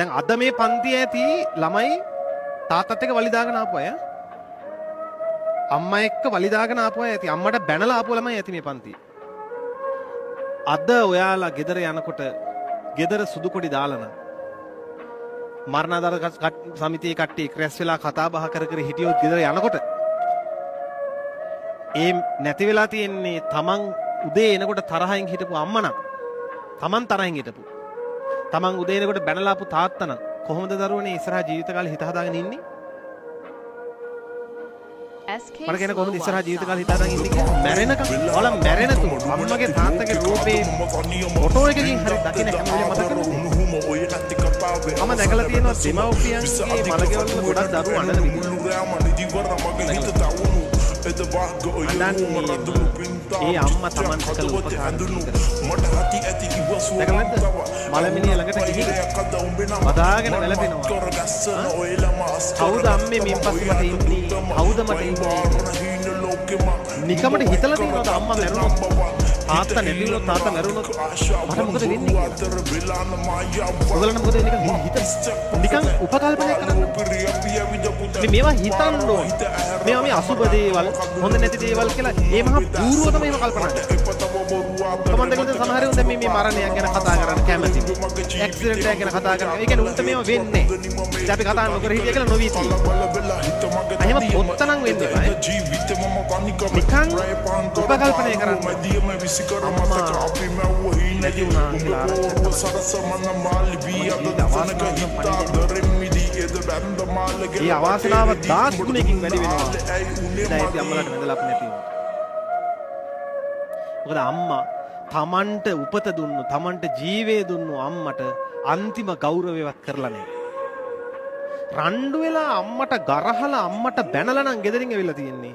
දැන් අද මේ පන්තියේ ඇති ළමයි තාත්තත් එක්ක වලි දාගෙන ආපු අය. අම්මා එක්ක වලි දාගෙන ආපු අය ඇති. අම්මට බැනලා ආපු ළමයි ඇති මේ පන්තියේ. අද ඔයාලා ගෙදර යනකොට ගෙදර සුදු කොඩි දාලා නම් මරණාධාර සමිතියේ කට්ටිය ක්‍රැස් වෙලා කතා බහ කර කර හිටියොත් ගෙදර යනකොට ඒ නැති වෙලා තියෙන්නේ තමන් උදේ එනකොට තරහින් හිටපු අම්මා නම් තමන් තරහින් හිටපු තමන් උදේ එනකොට බැනලාපු තාත්තා නම් කොහොමද දරුවනේ ඉස්සරහා ජීවිත කාලේ හිත හදාගෙන ඉන්නේ? මම කියන කොහොමද ඉස්සරහා ජීවිත කාලේ හිත හදාගෙන ඉන්නේ කියලා මැරෙනකම් ඔයාලා මැරෙනතු අම්මගේ තාත්තගේ රූපේ ෆොටෝ එකකින් හරි දකින්න හැම වෙලේම මතක කරගන්න. මම දැකලා තියෙනවා දෙමව්පියන්ගේ මලගෙවල් වල ගොඩක් දරුවෝ අඬන විදිහ. ඒ අම්මා Tamanට කළ උපකාර මලමිනිය ළඟට ගිහින් වදාගෙන වැළපෙනවා. කවුද අම්මේ මින් පස්සේ මට ඉන්නේ? කවුද මට ඉන්නේ? නිකමට හිතලා තියෙනවද අම්මා මැරුණොත් තාත්තා නැති වුණොත් තාත්තා මැරුණොත් මට මොකද වෙන්නේ කියලා? ඔයගොල්ලන්ට මොකද වෙන්නේ කියලා හිත නිකන් උපකල්පනය කරන්න. මේවා හිතන්න ඕන. මේවා මේ අසුබ දේවල් හොඳ නැති දේවල් කියලා ඒ මහා පූර්ව තමයි මේව කල්පනා කරන්නේ. තමන්ට ගොඩක් සමහර උන් මේ මරණයක් ගැන කතා කරන්න කැමති. ඇක්සිඩන්ට් එකක් ගැන කතා කරනවා. ඒ කියන්නේ උන්ට මේවා වෙන්නේ. ඉතින් අපි කතා නොකර හිටිය කියලා නොවී තියෙනවා. එහෙම පොත්තනම් වෙන්නේ නැහැ. නිකන් උපකල්පනය කරන්න. නැති වුණා කියලා. ඒ අවාසනාව 10 ගුණයකින් වැඩි වෙනවා. දැන් අම්මලාට වැඳලාත් නැති වුණා. මොකද අම්මා තමන්ට උපත දුන්නු, තමන්ට ජීවය දුන්නු අම්මට අන්තිම ගෞරවයවත් කරලා නැහැ. රණ්ඩු වෙලා අම්මට ගරහලා අම්මට බැනලා නම් ගෙදරින් ඇවිල්ලා තියෙන්නේ.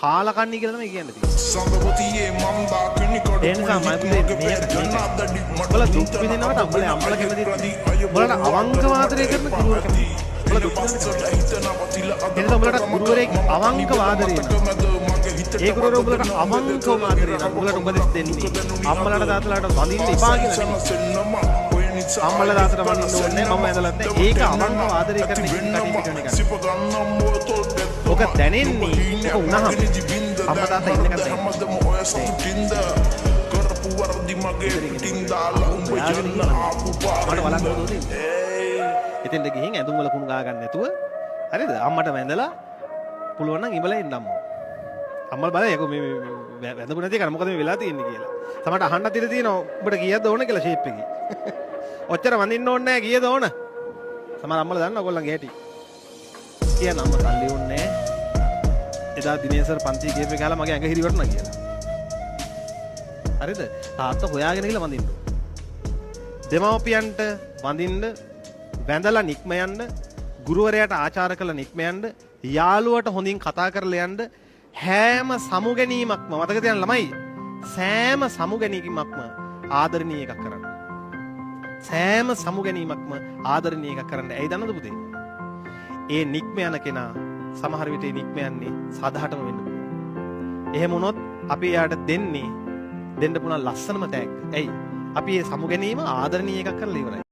කාලකන්ණී කියලා තමයි කියන්නේ තියෙන්නේ. එනිසා මම ඔයාලා දුක් විඳිනවට අපේ අම්මලා කැමති. ඔයාලට අවංකව ආදරය කරන ගුරුවරු කැමති. ඔයාලා දුක් විඳිනවා. එනිසා ඔයාලට ගුරුවරයෙක් අවංකව ආදරය කරනවා. ඒ ගුරුවරු ඔයාලට අවංකව ආදරය කරනවා. ඔයාලට උපදෙස් දෙන්නේ. අම්මලාට තාත්තලාට වඳින්න එපා කියලා නෙමෙයි. අම්මලා දාතට වඳින්න ඕනේ මම ඇදලත් නැහැ. ඒක අවංකව ආදරය කරන එක ඔක දැනෙන්නේ ඔක උනහම අම්මා තාත්තා ඉන්නකන් එතෙන්ට ගිහින් ඇඳුම් වල කුණු ගා ගන්න නැතුව හරිද අම්මට වැඳලා පුළුවන් නම් ඉඹලා එන්න අම්මෝ. අම්මලා බලයි යකෝ මේ වැඳපු නැති එක මොකද මේ වෙලා තියෙන්නේ කියලා. සමහරට අහන්නත් ඉඳ තියෙනවා උඹට කීයක්ද ඕන කියලා ෂේප් එකේ. ඔච්චර වඳින්න ඕනේ නැහැ කීයද ඕන. සමහර අම්මලා දන්නවා ඔයගොල්ලන්ගේ හැටි. කියන අම්ම සල්ලි ඕනේ නැහැ. එදා දිනේසර් පන්ති ගියපේ ගහලා මගේ ඇඟ හිරි වටුණා කියලා. හරිද? තාත්තා හොයාගෙන ගිහලා වඳින්න. දෙමව්පියන්ට වඳින්න, වැඳලා නික්ම යන්න, ගුරුවරයාට ආචාර කළා නික්ම යන්න, යාළුවට හොඳින් කතා කරලා යන්න හැම සමුගැනීමක්ම මතක තියාගන්න ළමයි. සෑම සමුගැනීමක්ම ආදරණීය එකක් කරන්න. සෑම සමුගැනීමක්ම ආදරණීය එකක් කරන්න. ඇයි දන්නවද පුතේ? ඒ නික්ම යන කෙනා සමහර විට නික්ම යන්නේ සාදාටම වෙන්න පුළුවන්. එහෙම වුණොත් අපි එයාට දෙන්න පුළුවන් ලස්සනම තෑග්ග. ඇයි? අපි මේ සමුගැනීම ආදරණීය එකක් කරලා ඉවරයි.